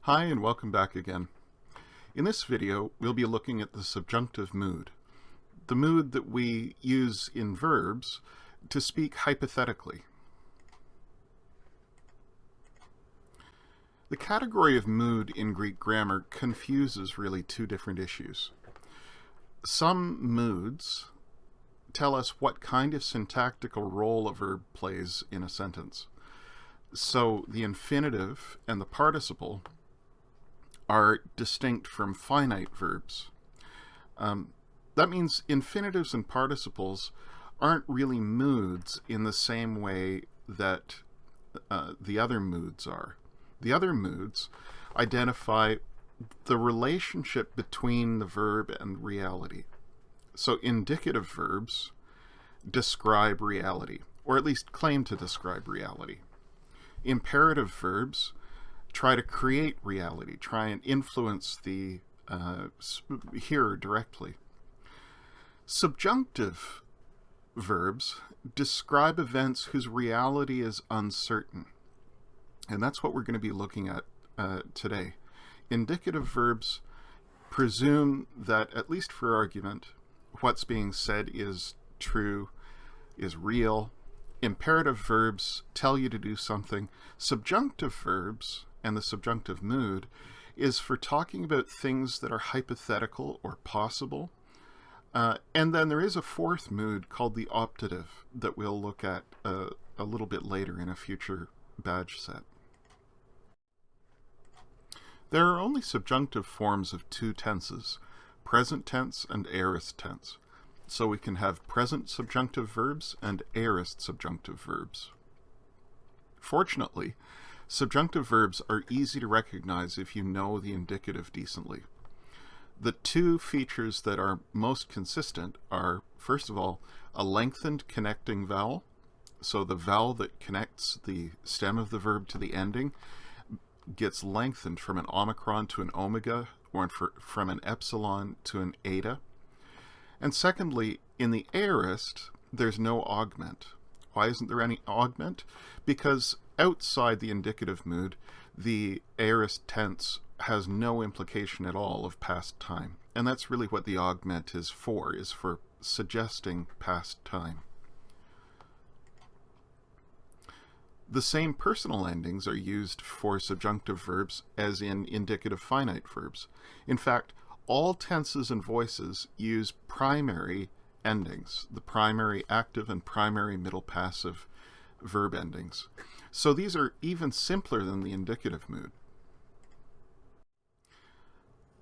Hi and welcome back again. In this video, we'll be looking at the subjunctive mood, the mood that we use in verbs to speak hypothetically. The category of mood in Greek grammar confuses really two different issues. Some moods tell us what kind of syntactical role a verb plays in a sentence. So the infinitive and the participle are distinct from finite verbs. That means infinitives and participles aren't really moods in the same way that the other moods are. The other moods identify the relationship between the verb and reality. So indicative verbs describe reality, or at least claim to describe reality. Imperative verbs try to create reality, try and influence the hearer directly. Subjunctive verbs describe events whose reality is uncertain. And that's what we're going to be looking at today. Indicative verbs presume that, at least for argument, what's being said is true, is real. Imperative verbs tell you to do something. Subjunctive verbs and the subjunctive mood is for talking about things that are hypothetical or possible. And then there is a fourth mood called the optative that we'll look at a little bit later in a future badge set. There are only subjunctive forms of two tenses, present tense and aorist tense. So we can have present subjunctive verbs and aorist subjunctive verbs. Fortunately, subjunctive verbs are easy to recognize if you know the indicative decently. The two features that are most consistent are, first of all, a lengthened connecting vowel. So the vowel that connects the stem of the verb to the ending gets lengthened from an omicron to an omega, or from an epsilon to an eta. And secondly, in the aorist, there's no augment. Why isn't there any augment? Because outside the indicative mood, the aorist tense has no implication at all of past time. And that's really what the augment is for suggesting past time. The same personal endings are used for subjunctive verbs as in indicative finite verbs. In fact, all tenses and voices use primary endings, the primary active and primary middle passive verb endings. So these are even simpler than the indicative mood.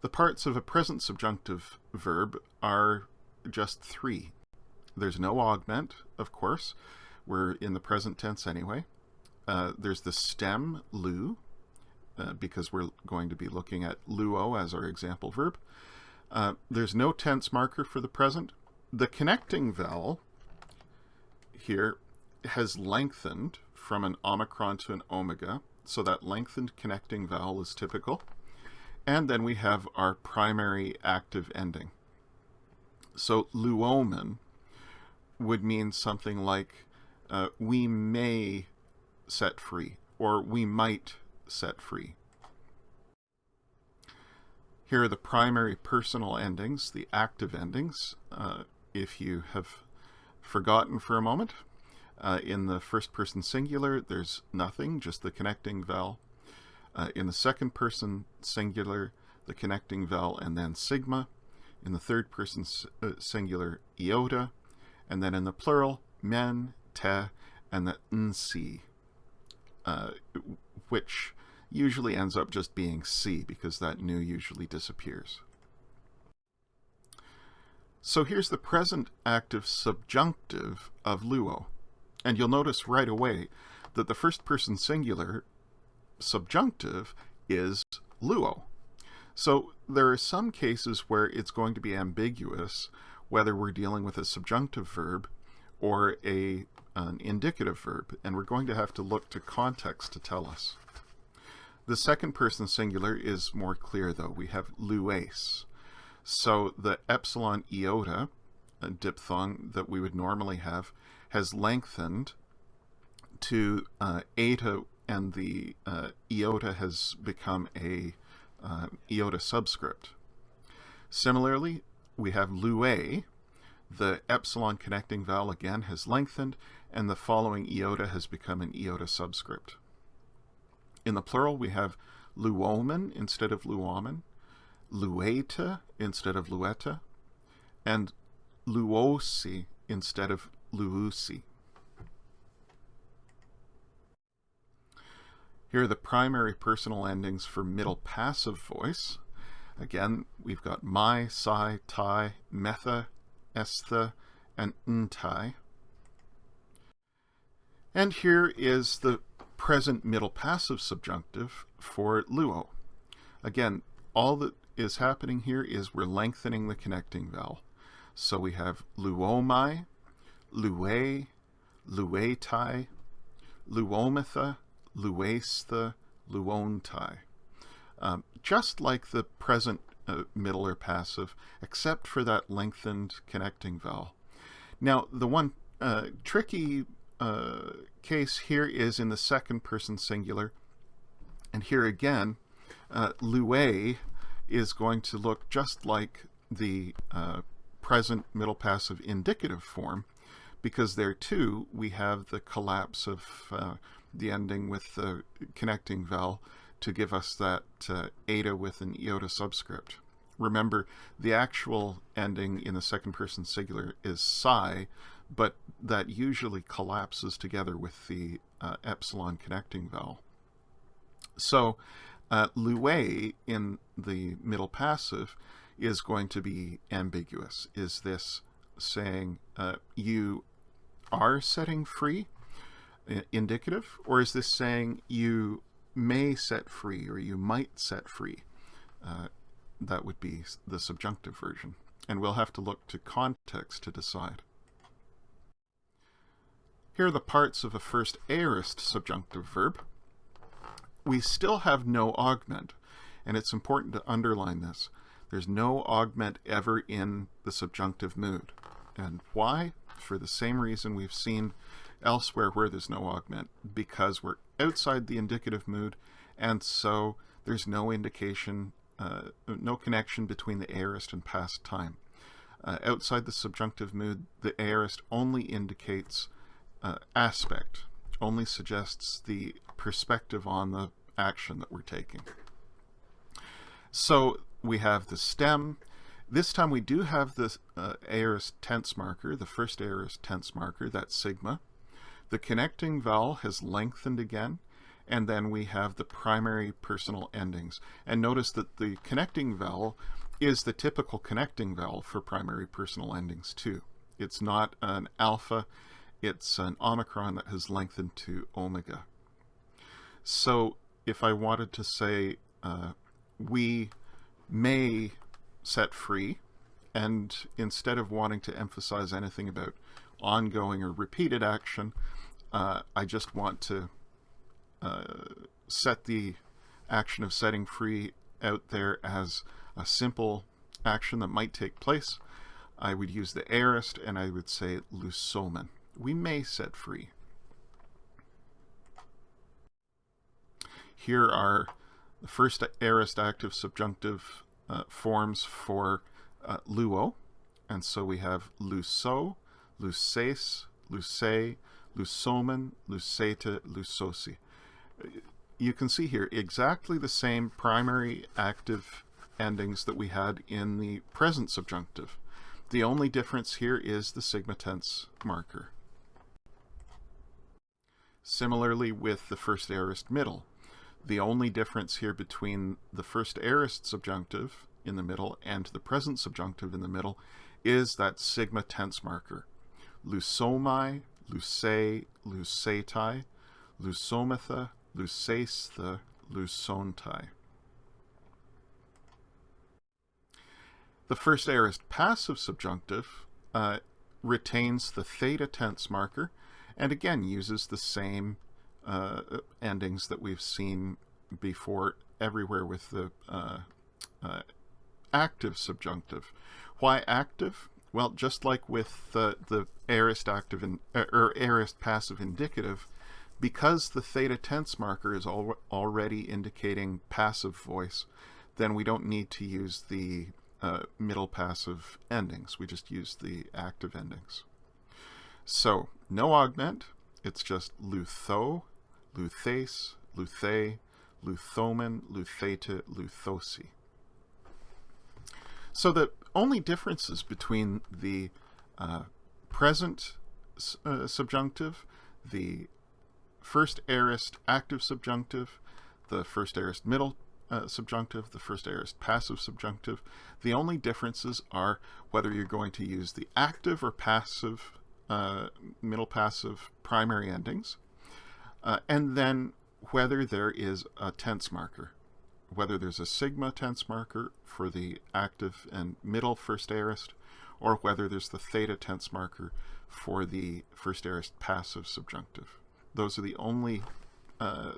The parts of a present subjunctive verb are just three. There's no augment, of course. We're in the present tense anyway. There's the stem, lu, because we're going to be looking at luo as our example verb. There's no tense marker for the present. The connecting vowel here has lengthened from an omicron to an omega, so that lengthened connecting vowel is typical. And then we have our primary active ending. So luomen would mean something like we may set free, or we might set free. Here are the primary personal endings, the active endings. If you have forgotten for a moment, in the first person singular, there's nothing, just the connecting vowel. In the second person singular, the connecting vowel and then sigma. In the third person singular, iota. And then in the plural, men, te, and the nsi, which usually ends up just being C because that nu usually disappears. So here's the present active subjunctive of luo. And you'll notice right away that the first person singular subjunctive is luo. So there are some cases where it's going to be ambiguous whether we're dealing with a subjunctive verb or an indicative verb, and we're going to have to look to context to tell us. The second person singular is more clear though. We have lues. So the epsilon iota diphthong that we would normally have has lengthened to eta and the iota has become a iota subscript. Similarly, we have lue. The epsilon connecting vowel again has lengthened, and the following iota has become an iota subscript. In the plural, we have luomen instead of luomen, lueta instead of lueta, and luosi instead of luusi. Here are the primary personal endings for middle passive voice. Again, we've got my, psi, tai, metha, estha, and ntai. And here is the present middle passive subjunctive for luo. Again, all that is happening here is we're lengthening the connecting vowel. So we have luomai, lue, luetai, luometha, luestha, luontai. Just like the present middle or passive, except for that lengthened connecting vowel. Now, the one tricky case here is in the second person singular. And here again, lue is going to look just like the present middle passive indicative form, because there too we have the collapse of the ending with the connecting vowel to give us that eta with an iota subscript. Remember, the actual ending in the second person singular is psi, but that usually collapses together with the epsilon connecting vowel. So lue in the middle passive is going to be ambiguous. Is this saying you are setting free, indicative, or is this saying you may set free or you might set free? That would be the subjunctive version. And we'll have to look to context to decide. Here are the parts of a first aorist subjunctive verb. We still have no augment, and it's important to underline this. There's no augment ever in the subjunctive mood. And why? For the same reason we've seen elsewhere where there's no augment, because we're outside the indicative mood, and so there's no indication, no connection between the aorist and past time. Outside the subjunctive mood, the aorist only indicates aspect, only suggests the perspective on the action that we're taking. So we have the stem. This time we do have the aorist tense marker, the first aorist tense marker, that's sigma. The connecting vowel has lengthened again, and then we have the primary personal endings. And notice that the connecting vowel is the typical connecting vowel for primary personal endings too. It's not an alpha, it's an omicron that has lengthened to omega. So if I wanted to say we may set free, and instead of wanting to emphasize anything about ongoing or repeated action, I just want to set the action of setting free out there as a simple action that might take place, I would use the aorist and I would say lusomen. We may set free. Here are the first aorist active subjunctive forms for luo. And so we have luso, luses, lusei, lusomen, luseta, lusosi. You can see here exactly the same primary active endings that we had in the present subjunctive. The only difference here is the sigma tense marker. Similarly with the first aorist middle. The only difference here between the first aorist subjunctive in the middle and the present subjunctive in the middle is that sigma tense marker. Lusomai, lusei, lusetai, lusometha, luseistha, lusontai. The first aorist passive subjunctive retains the theta tense marker and again uses the same endings that we've seen before everywhere with the active subjunctive. Why active? Well, just like with the aorist active or aorist passive indicative, Because the theta tense marker is already indicating passive voice, then we don't need to use the middle passive endings. We just use the active endings. So, no augment. It's just lutho, luthes, luthe, luthomen, lutheta, luthosi. So the only differences between the present subjunctive, the first aorist active subjunctive, the first aorist middle subjunctive, the first aorist passive subjunctive, the only differences are whether you're going to use the active or passive, middle passive primary endings, and then whether there is a tense marker, whether there's a sigma tense marker for the active and middle first aorist, or whether there's the theta tense marker for the first aorist passive subjunctive. Those are the only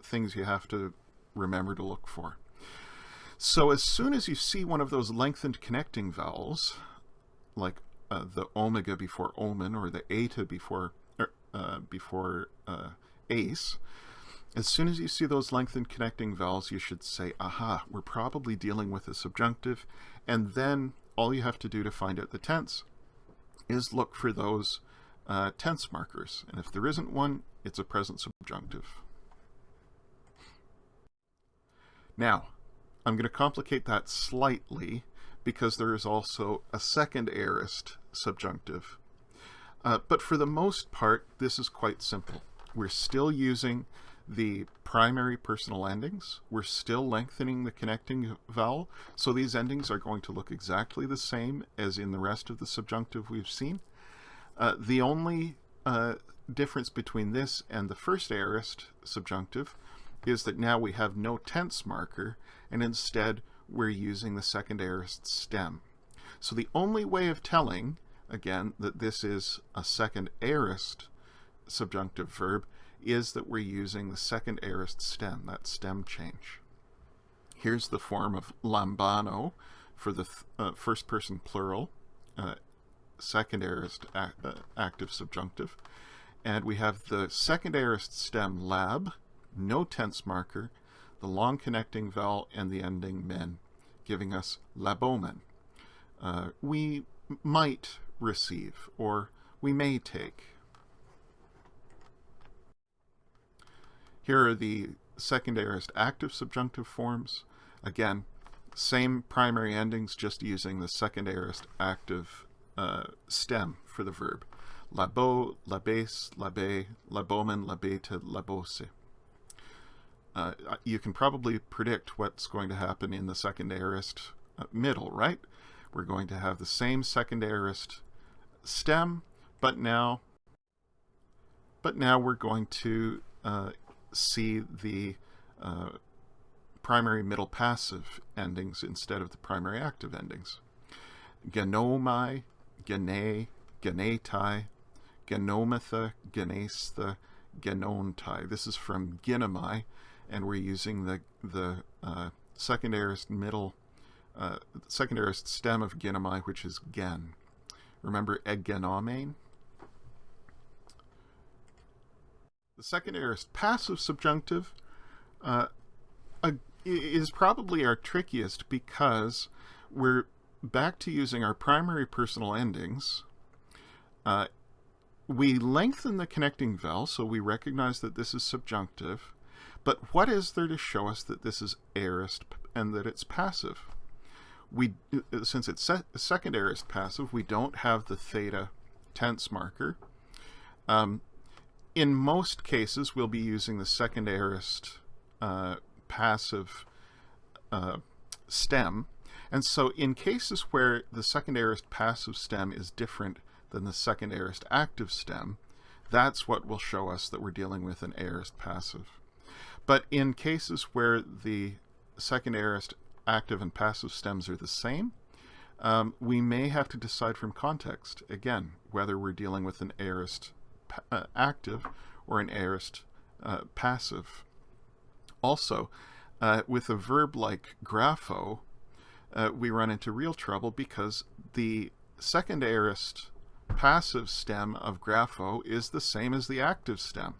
things you have to remember to look for. So as soon as you see one of those lengthened connecting vowels, like the omega before omen or the eta before ace, as soon as you see those lengthened connecting vowels, you should say, aha, we're probably dealing with a subjunctive, and then all you have to do to find out the tense is look for those tense markers. And if there isn't one, it's a present subjunctive. Now, I'm going to complicate that slightly because there is also a second aorist subjunctive. But for the most part, this is quite simple. We're still using the primary personal endings. We're still lengthening the connecting vowel, so these endings are going to look exactly the same as in the rest of the subjunctive we've seen. The only difference between this and the first aorist subjunctive is that now we have no tense marker, and instead we're using the second aorist stem. So the only way of telling, again, that this is a second aorist subjunctive verb is that we're using the second aorist stem, that stem change. Here's the form of lambano for the first person plural, second aorist active subjunctive. And we have the second aorist stem lab, no tense marker, the long connecting vowel, and the ending men, giving us labomen. We might receive, or we may take. Here are the second aorist active subjunctive forms. Again, same primary endings, just using the second aorist active stem for the verb. Labo, labes, labe, labomen, labete, labose. You can probably predict what's going to happen in the second aorist middle, right? We're going to have the same second aorist stem, but now we're going to see the primary middle passive endings instead of the primary active endings. Genomai, gene, genetai, genometha, genestha, genontai. This is from ginomai, and we're using the second aorist middle, second aorist stem of ginomai, which is gen. Remember egenomen? The second aorist passive subjunctive is probably our trickiest because we're back to using our primary personal endings. We lengthen the connecting vowel, so we recognize that this is subjunctive, but what is there to show us that this is aorist and that it's passive? Since it's second aorist passive, we don't have the theta tense marker. In most cases, we'll be using the second aorist passive stem. And so in cases where the second aorist passive stem is different than the second aorist active stem, that's what will show us that we're dealing with an aorist passive. But in cases where the second aorist active and passive stems are the same, we may have to decide from context, again, whether we're dealing with an aorist active or an aorist passive. Also, with a verb like grapho, we run into real trouble because the second aorist passive stem of grapho is the same as the active stem.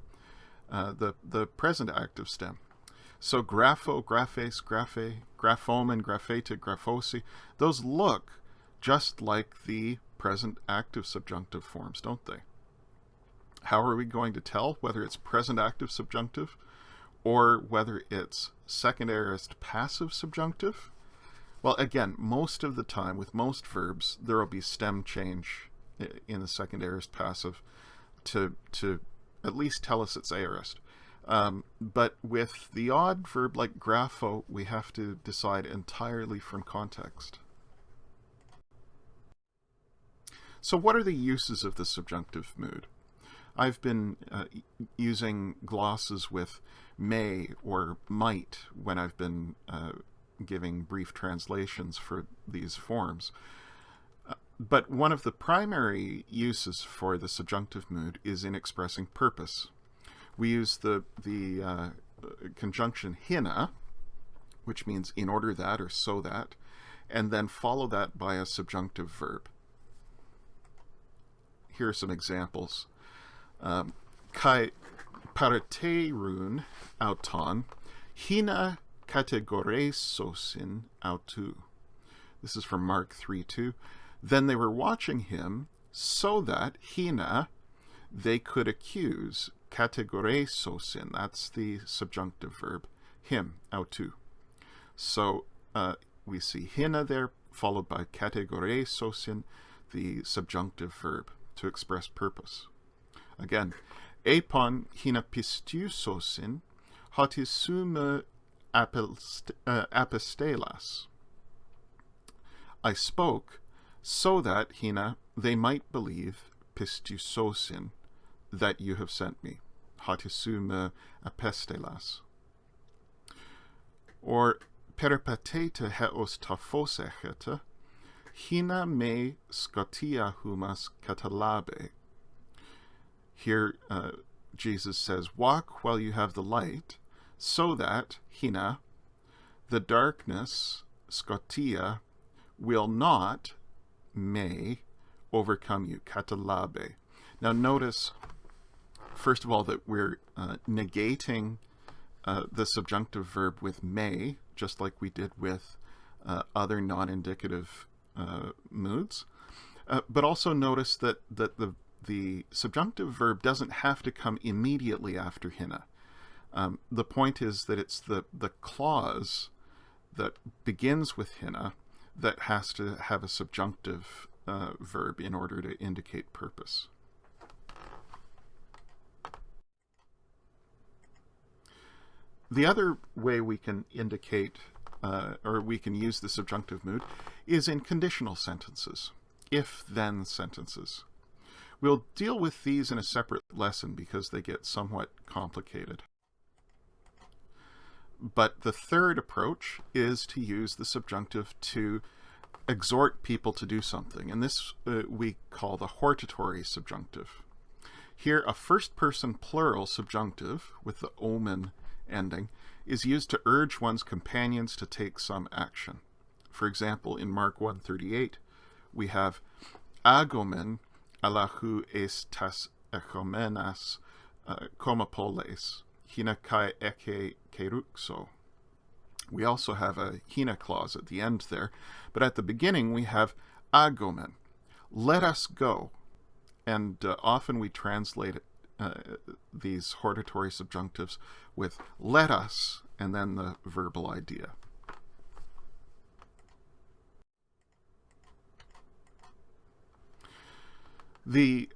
the present active stem. So grapho, graphes, graphe, graphomen, grapheta, graphosi, those look just like the present active subjunctive forms, don't they? How are we going to tell whether it's present active subjunctive or whether it's second aorist passive subjunctive? Well, again, most of the time with most verbs, there will be stem change in the second aorist passive to at least tell us it's aorist. But with the odd verb like grapho, we have to decide entirely from context. So what are the uses of the subjunctive mood? I've been using glosses with may or might when I've been giving brief translations for these forms. But one of the primary uses for the subjunctive mood is in expressing purpose. We use the conjunction hina, which means in order that or so that, and then follow that by a subjunctive verb. Here are some examples. Kai parateirun auton, hina kategoresosin autu. This is from Mark 3:2. Then they were watching him so that hina they could accuse kategoresosin. That's the subjunctive verb. Him, autu. So we see hina there, followed by kategoresosin, the subjunctive verb, to express purpose. Again, epon hina pistiusosin hotisume apostelas. I spoke so that, hina, they might believe, pistiusosin, that you have sent me. Hotisume apostelas. Or peripatete heos taphosechete, hina me scotia humas catalabe. Here Jesus says, walk while you have the light, so that, hina, the darkness, scotia, will not, may, overcome you, catalabe. Now notice, first of all, that we're negating the subjunctive verb with may, just like we did with other non-indicative moods. But also notice that the subjunctive verb doesn't have to come immediately after hina. The point is that it's the clause that begins with hina that has to have a subjunctive verb in order to indicate purpose. The other way we can indicate or we can use the subjunctive mood is in conditional sentences, if-then sentences. We'll deal with these in a separate lesson because they get somewhat complicated. But the third approach is to use the subjunctive to exhort people to do something, and this we call the hortatory subjunctive. Here, a first-person plural subjunctive with the omen ending is used to urge one's companions to take some action. For example, in Mark 1:38, we have agomen allahu estas echomenas komapoles hina kai eke keruxo. We also have a hina clause at the end there, but at the beginning we have agomen, let us go, and often we translate these hortatory subjunctives with let us and then the verbal idea. The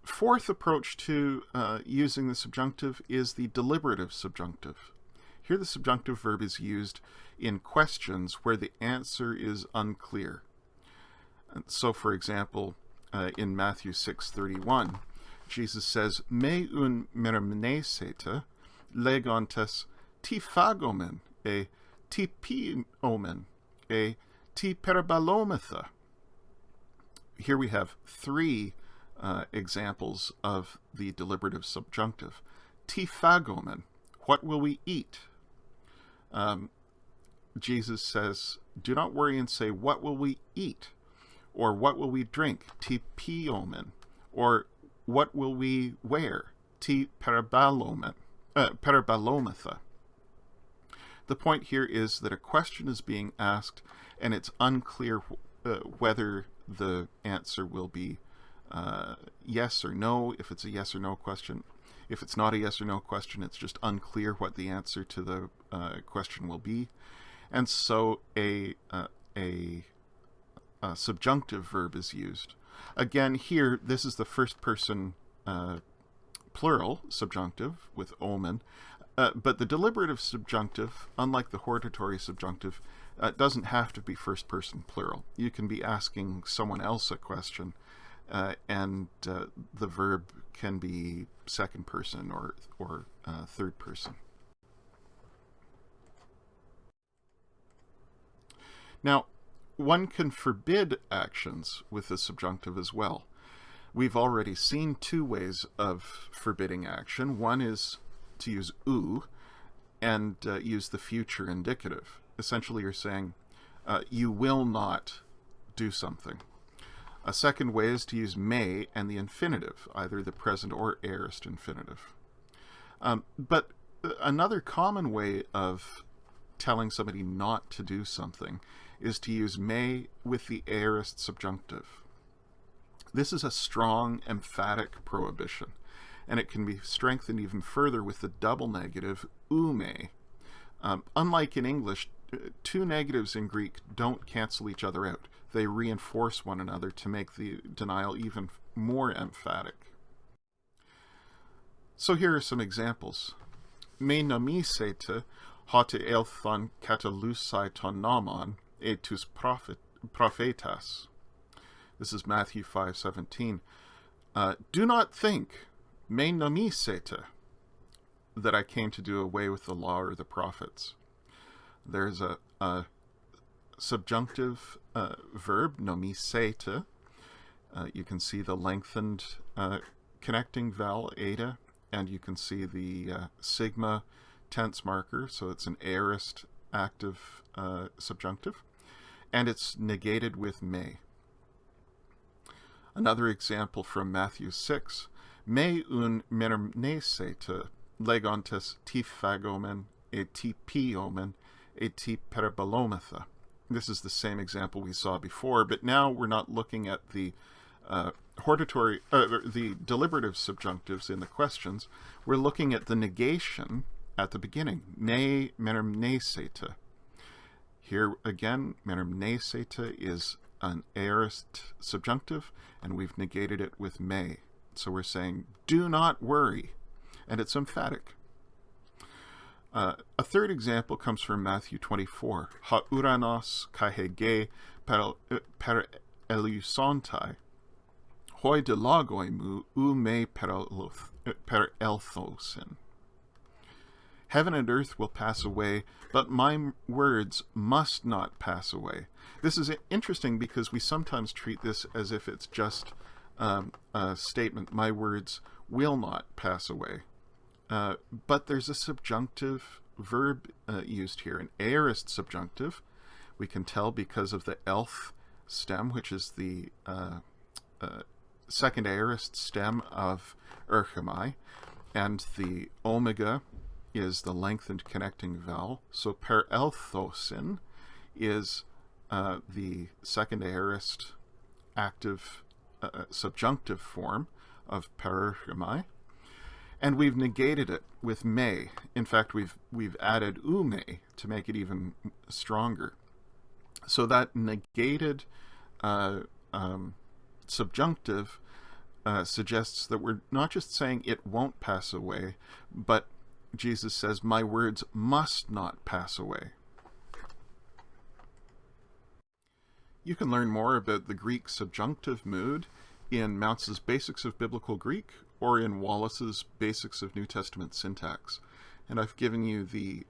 fourth approach to using the subjunctive is the deliberative subjunctive. Here the subjunctive verb is used in questions where the answer is unclear. And so, for example, in Matthew 6:31, Jesus says, me un merimnesete legontes ti phagomen e ti piomen e ti peribalometha. Here we have three examples of the deliberative subjunctive. Ti phagomen, what will we eat? Jesus says, do not worry and say, what will we eat? Or what will we drink? Ti piomen. Or what will we wear? ti parabalometha. The point here is that a question is being asked, and it's unclear whether the answer will be yes or no, if it's a yes or no question. If it's not a yes or no question, it's just unclear what the answer to the question will be. And so a subjunctive verb is used. Again, here, this is the first person plural subjunctive with omen, but the deliberative subjunctive, unlike the hortatory subjunctive, doesn't have to be first person plural. You can be asking someone else a question, and the verb can be second person or third person. Now, one can forbid actions with the subjunctive as well. We've already seen two ways of forbidding action. One is to use u and use the future indicative. Essentially, you're saying, you will not do something. A second way is to use may and the infinitive, either the present or aorist infinitive. But another common way of telling somebody not to do something is to use may with the aorist subjunctive. This is a strong, emphatic prohibition, and it can be strengthened even further with the double negative ou may. Unlike in English, two negatives in Greek don't cancel each other out. They reinforce one another to make the denial even more emphatic. So here are some examples. Me nomisete hote elthon katalusai ton nomon etus prophetas. This is Matthew 5:17. Do not think, me nomisete, that I came to do away with the law or the prophets. There's a subjunctive verb, nomisete. You can see the lengthened connecting vowel, eta, and you can see the sigma tense marker, so it's an aorist active subjunctive, and it's negated with may. Another example from Matthew 6, me un merimnesete legontes ti phagomen et ti piomen et ti parabolometha. This is the same example we saw before, but now we're not looking at the the deliberative subjunctives in the questions. We're looking at the negation at the beginning, me merimnesete. Here again, merimnesete is an aorist subjunctive, and we've negated it with may. So we're saying, do not worry, and it's emphatic. A third example comes from Matthew 24. Ha uranos kai hege per elusontai, hoi de logoi mu u me per elthosin. Heaven and earth will pass away, but my words must not pass away. This is interesting because we sometimes treat this as if it's just a statement, my words will not pass away. But there's a subjunctive verb used here, an aorist subjunctive. We can tell because of the elth stem, which is the second aorist stem of erchomai, and the omega is the lengthened connecting vowel. So per elthosin is the second aorist active subjunctive form of per erchomai. And we've negated it with may. In fact, we've added ou may to make it even stronger. So that negated subjunctive suggests that we're not just saying it won't pass away, but Jesus says, my words must not pass away. You can learn more about the Greek subjunctive mood in Mounce's Basics of Biblical Greek or in Wallace's Basics of New Testament Syntax. And I've given you the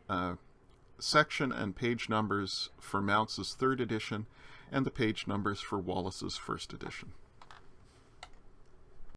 section and page numbers for Mounce's third edition and the page numbers for Wallace's first edition.